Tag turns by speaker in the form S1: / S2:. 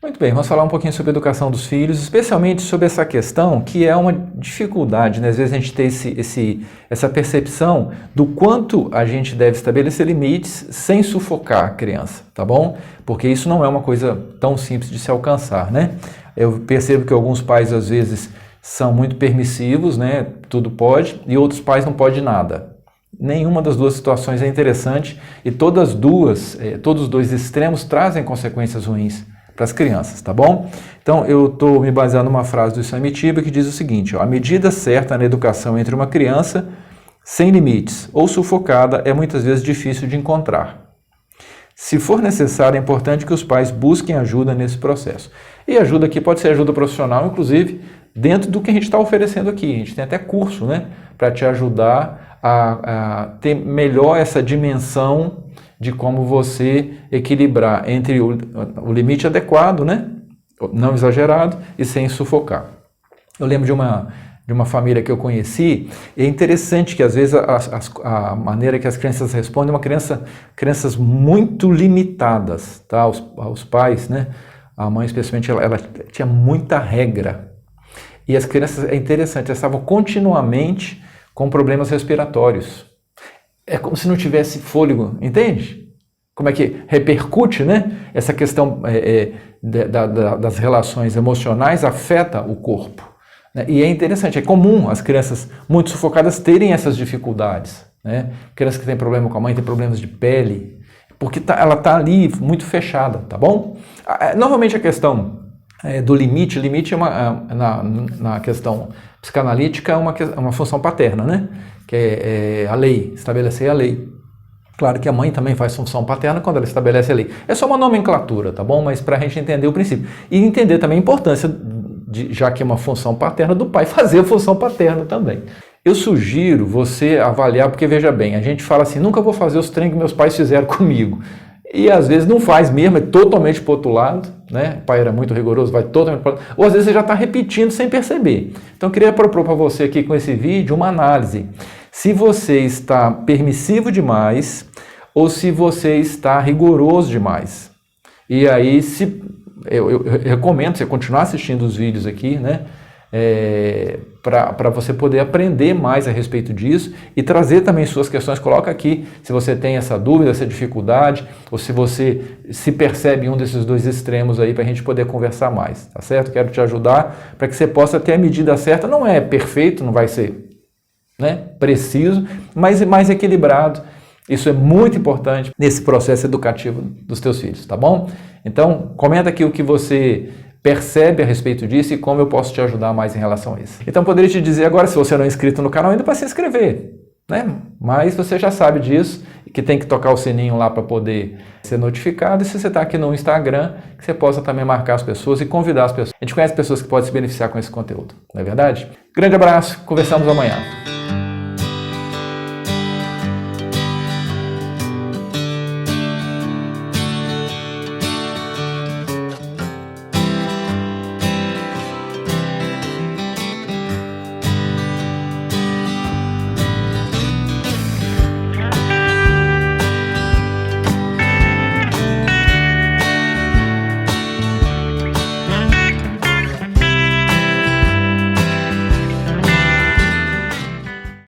S1: Muito bem, vamos falar um pouquinho sobre a educação dos filhos, especialmente sobre essa questão que é uma dificuldade, né? Às vezes a gente tem essa percepção do quanto a gente deve estabelecer limites sem sufocar a criança, tá bom? Porque isso não é uma coisa tão simples de se alcançar, né? Eu percebo que alguns pais às vezes são muito permissivos, né? Tudo pode, e outros pais não podem nada. Nenhuma das duas situações é interessante e todos os dois extremos trazem consequências ruins para as crianças, tá bom? Então, eu estou me baseando numa frase do Samitiba que diz o seguinte, ó, a medida certa na educação entre uma criança sem limites ou sufocada é muitas vezes difícil de encontrar. Se for necessário, é importante que os pais busquem ajuda nesse processo. E ajuda aqui pode ser ajuda profissional, inclusive, dentro do que a gente está oferecendo aqui. A gente tem até curso, né, para te ajudar a ter melhor essa dimensão de como você equilibrar entre o limite adequado, né? Não exagerado e sem sufocar. Eu lembro de uma família que eu conheci, e é interessante que às vezes a maneira que as crianças respondem crianças muito limitadas, tá? Os pais, né? A mãe especialmente, ela tinha muita regra. E as crianças, é interessante, elas estavam continuamente com problemas respiratórios. É como se não tivesse fôlego, entende? Como é que repercute, né? Essa questão das relações emocionais afeta o corpo. Né? E é interessante, é comum as crianças muito sufocadas terem essas dificuldades. Né? Crianças que têm problema com a mãe, têm problemas de pele, porque ela está ali muito fechada, tá bom? Novamente a questão do limite é na questão psicanalítica é uma função paterna, né? Que é a lei, estabelecer a lei. Claro que a mãe também faz função paterna quando ela estabelece a lei. É só uma nomenclatura, tá bom? Mas para a gente entender o princípio. E entender também a importância, já que é uma função paterna, do pai fazer a função paterna também. Eu sugiro você avaliar, porque veja bem, a gente fala assim, nunca vou fazer os treinos que meus pais fizeram comigo. E às vezes não faz mesmo, é totalmente para o outro lado, né? O pai era muito rigoroso, vai totalmente para o outro lado. Ou às vezes você já está repetindo sem perceber. Então eu queria propor para você aqui com esse vídeo uma análise. Se você está permissivo demais ou se você está rigoroso demais. E aí eu recomendo você continuar assistindo os vídeos aqui, né? Para você poder aprender mais a respeito disso e trazer também suas questões. Coloca aqui se você tem essa dúvida, essa dificuldade, ou se você se percebe em um desses dois extremos aí para a gente poder conversar mais, tá certo? Quero te ajudar para que você possa ter a medida certa. Não é perfeito, não vai ser, né, preciso, mas mais equilibrado. Isso é muito importante nesse processo educativo dos teus filhos, tá bom? Então, comenta aqui o que você percebe a respeito disso e como eu posso te ajudar mais em relação a isso. Então, poderia te dizer agora, se você não é inscrito no canal ainda, para se inscrever, né? Mas você já sabe disso, que tem que tocar o sininho lá para poder ser notificado. E se você está aqui no Instagram, que você possa também marcar as pessoas e convidar as pessoas. A gente conhece pessoas que podem se beneficiar com esse conteúdo, não é verdade? Grande abraço, conversamos amanhã.